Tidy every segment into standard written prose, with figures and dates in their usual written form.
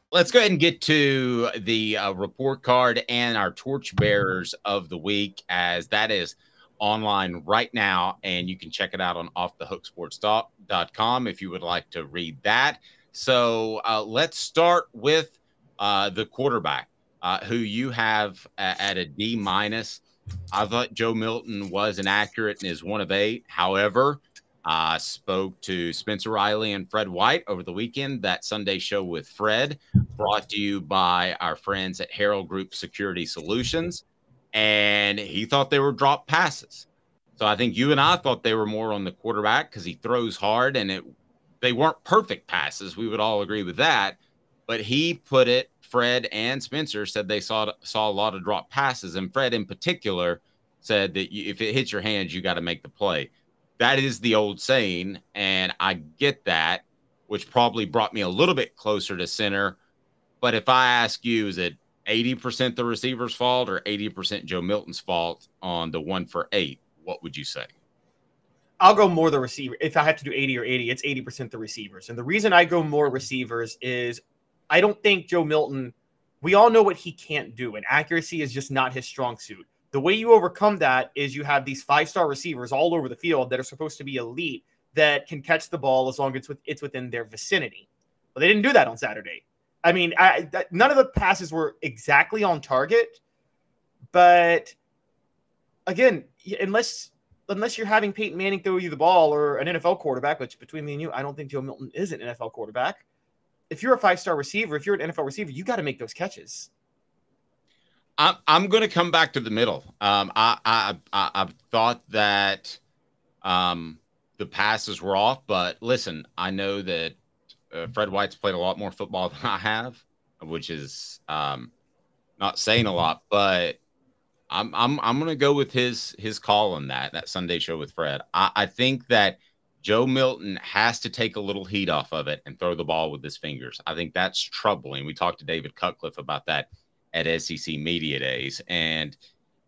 Let's go ahead and get to the report card and our torchbearers of the week, as that is online right now, and you can check it out on offthehooksports.com if you would like to read that. So let's start with the quarterback, who you have at a D minus. I thought Joe Milton was inaccurate and is 1 of 8. However, I spoke to Spencer Riley and Fred White over the weekend. That Sunday show with Fred, brought to you by our friends at Herald Group Security Solutions. And he thought they were drop passes. So I think you and I thought they were more on the quarterback because he throws hard, and they weren't perfect passes. We would all agree with that. But he put it, Fred and Spencer said they saw a lot of drop passes. And Fred in particular said that if it hits your hands, you got to make the play. That is the old saying, and I get that, which probably brought me a little bit closer to center. But if I ask you, is it 80% the receiver's fault or 80% Joe Milton's fault on the 1 for 8? What would you say? I'll go more the receiver. If I have to do 80 or 80, it's 80% the receivers. And the reason I go more receivers is I don't think Joe Milton, we all know what he can't do, and accuracy is just not his strong suit. The way you overcome that is you have these 5-star receivers all over the field that are supposed to be elite that can catch the ball as long as it's within their vicinity. But they didn't do that on Saturday. I mean, none of the passes were exactly on target. But again, unless you're having Peyton Manning throw you the ball or an NFL quarterback, which between me and you, I don't think Joe Milton is an NFL quarterback. If you're a 5-star receiver, if you're an NFL receiver, you got to make those catches. I'm going to come back to the middle. I thought that the passes were off, but listen, I know that Fred White's played a lot more football than I have, which is not saying a lot, but I'm going to go with his call on that Sunday show with Fred. I think that Joe Milton has to take a little heat off of it and throw the ball with his fingers. I think that's troubling. We talked to David Cutcliffe about that at SEC Media Days, and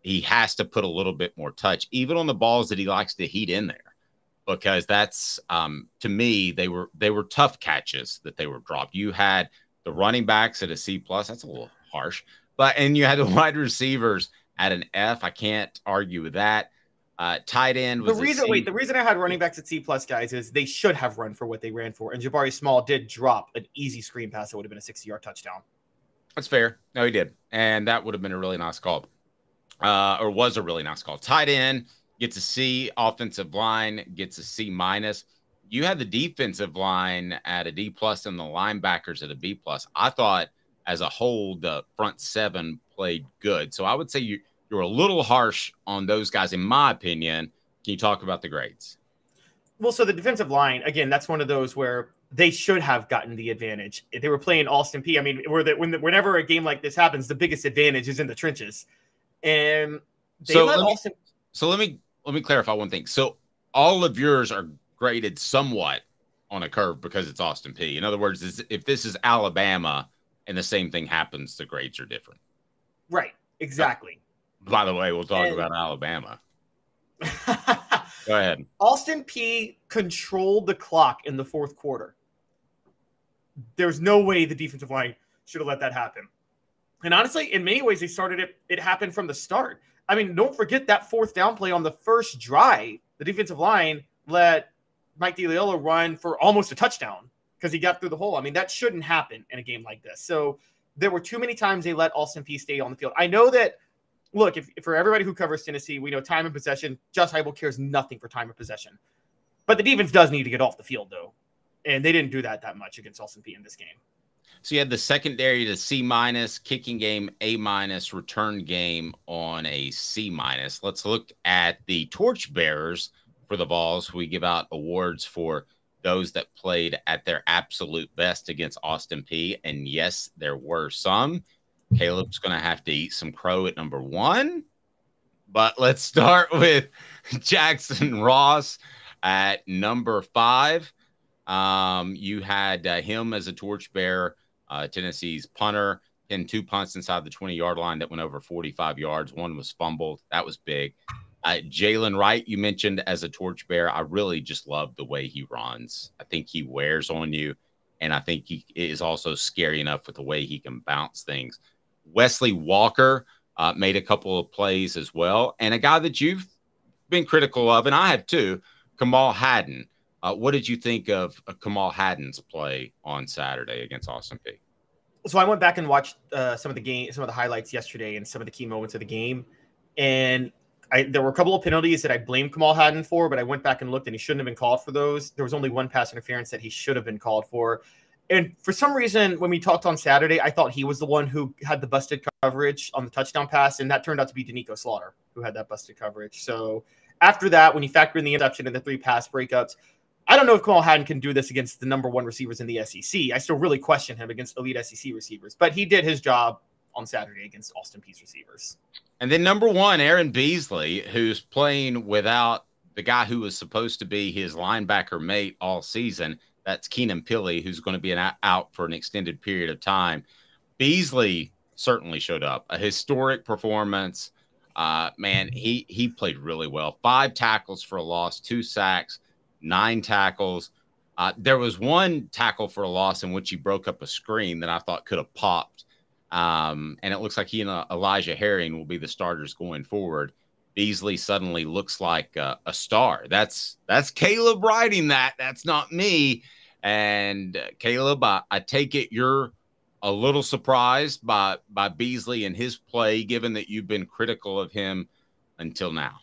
he has to put a little bit more touch, even on the balls that he likes to heat in there, because that's to me, they were tough catches that they were dropped. You had the running backs at a C+, that's a little harsh, and you had the wide receivers at an F. I can't argue with that. Tight end was the reason I had running backs at C+ guys is they should have run for what they ran for, and Jabari Small did drop an easy screen pass that would have been a 60-yard touchdown. That's fair. No, he did. And that would have been a really nice call. Or was a really nice call. Tight end gets a C. Offensive line gets a C-. You had the defensive line at a D+, and the linebackers at a B+. I thought as a whole, the front 7 played good. So I would say you're a little harsh on those guys, in my opinion. Can you talk about the grades? Well, so the defensive line, again, that's one of those where they should have gotten the advantage. They were playing Austin Peay. I mean, whenever a game like this happens, the biggest advantage is in the trenches. And let me clarify one thing. So all of yours are graded somewhat on a curve because it's Austin Peay. In other words, if this is Alabama and the same thing happens, the grades are different. Right. Exactly. By the way, we'll talk about Alabama. Go ahead. Austin Peay controlled the clock in the fourth quarter. There's no way the defensive line should have let that happen. And honestly, in many ways, they started it happened from the start. I mean, don't forget that 4th down play on the first drive. The defensive line let Mike DeLiello run for almost a touchdown because he got through the hole. I mean, that shouldn't happen in a game like this. So there were too many times they let Austin Peay stay on the field. I know that, look, if for everybody who covers Tennessee, we know time of possession. Josh Heupel cares nothing for time of possession. But the defense does need to get off the field, though. And they didn't do that much against Austin Peay in this game. So you had the secondary to C-, kicking game A-, return game on a C-. Let's look at the torchbearers for the Vols. We give out awards for those that played at their absolute best against Austin Peay. And yes, there were some. Caleb's going to have to eat some crow at number 1. But let's start with Jackson Ross at number 5. You had him as a torchbearer. Tennessee's punter pinned 2 punts inside the 20-yard line that went over 45 yards. One was fumbled. That was big. Jalen Wright, you mentioned as a torchbearer. I really just love the way he runs. I think he wears on you. and I think he is also scary enough with the way he can bounce things. Wesley Walker made a couple of plays as well, and a guy that you've been critical of, and I have too, Kamal Haddon. What did you think of Kamal Haddon's play on Saturday against Austin Peay? So I went back and watched some of the highlights yesterday and some of the key moments of the game, and there were a couple of penalties that I blamed Kamal Haddon for, but I went back and looked, and he shouldn't have been called for those. There was only one pass interference that he should have been called for. And for some reason, when we talked on Saturday, I thought he was the one who had the busted coverage on the touchdown pass, and that turned out to be Danico Slaughter who had that busted coverage. So after that, when you factor in the interception and the 3 pass breakups, I don't know if Kamal Haddon can do this against the #1 receivers in the SEC. I still really question him against elite SEC receivers, but he did his job on Saturday against Austin Peay's receivers. And then #1, Aaron Beasley, who's playing without the guy who was supposed to be his linebacker mate all season. That's Keenan Peay, who's going to be out for an extended period of time. Beasley certainly showed up. A historic performance. Man, he played really well. 5 tackles for a loss, 2 sacks, 9 tackles. There was 1 tackle for a loss in which he broke up a screen that I thought could have popped. And it looks like he and Elijah Herring will be the starters going forward. Beasley suddenly looks like a star. That's Caleb writing that. That's not me. And Caleb, I take it you're a little surprised by Beasley and his play, given that you've been critical of him until now.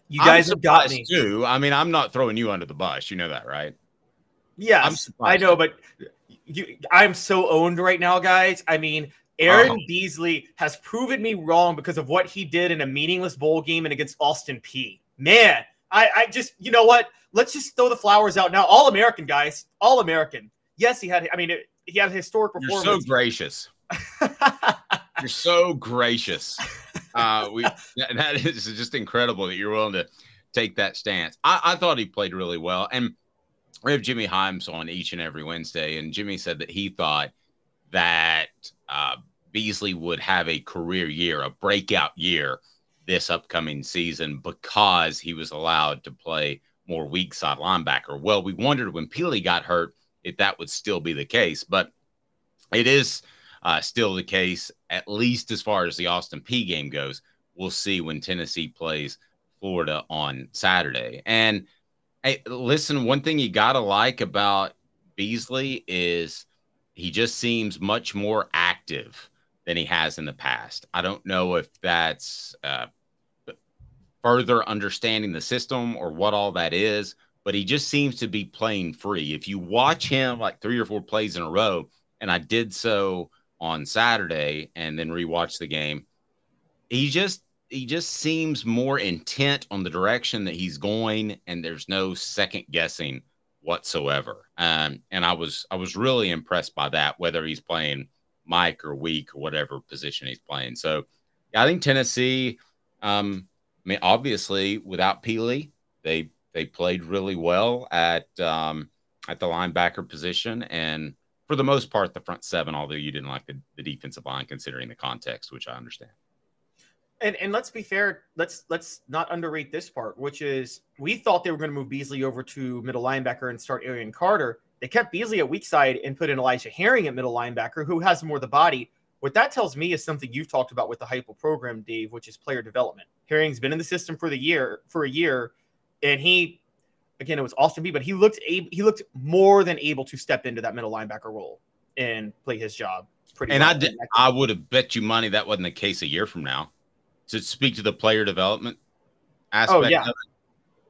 You guys have got me too. I mean, I'm not throwing you under the bus. You know that, right? Yes, I know, but I'm so owned right now, guys. I mean, Aaron Beasley has proven me wrong because of what he did in a meaningless bowl game and against Austin Peay. Man, I just, you know what? Let's just throw the flowers out now. All American, guys. All American. Yes, he had a historic performance. You're so gracious. You're so gracious. That is just incredible that you're willing to take that stance. I thought he played really well. And we have Jimmy Himes on each and every Wednesday, and Jimmy said that he thought that Beasley would have a career year, a breakout year this upcoming season because he was allowed to play more weak side linebacker. Well, we wondered when Peay got hurt if that would still be the case, but it is still the case, at least as far as the Austin Peay game goes. We'll see when Tennessee plays Florida on Saturday. And hey, listen, one thing you got to like about Beasley is he just seems much more active than he has in the past. I don't know if that's further understanding the system or what all that is, but he just seems to be playing free. If you watch him like 3 or 4 plays in a row, and I did so on Saturday and then rewatch the game, he just seems more intent on the direction that he's going, and there's no second guessing whatsoever. And I was really impressed by that, whether he's playing Mike or weak or whatever position he's playing. So yeah, I think Tennessee, I mean, obviously without Peay, they played really well at the linebacker position, and for the most part, the front 7, although you didn't like the defensive line considering the context, which I understand. And let's be fair, let's not underrate this part, which is we thought they were going to move Beasley over to middle linebacker and start Arian Carter. They kept Beasley at weak side and put in Elijah Herring at middle linebacker, who has more of the body. What that tells me is something you've talked about with the Hypo program, Dave, which is player development. Herring's been in the system for a year, and he, again, it was Austin Peay, but he looked more than able to step into that middle linebacker role and play his job pretty well. And I would have bet you money that wasn't the case a year from now. To speak to the player development aspect of it.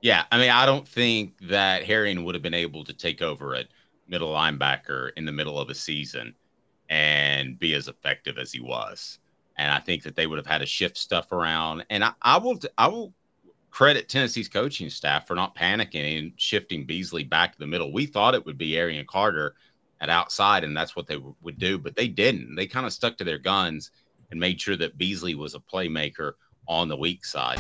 Yeah, I mean, I don't think that Herring would have been able to take over at middle linebacker in the middle of a season and be as effective as he was. And I think that they would have had to shift stuff around. And I will credit Tennessee's coaching staff for not panicking and shifting Beasley back to the middle. We thought it would be Arian Carter at outside, and that's what they would do, but they didn't. They kind of stuck to their guns and made sure that Beasley was a playmaker on the weak side.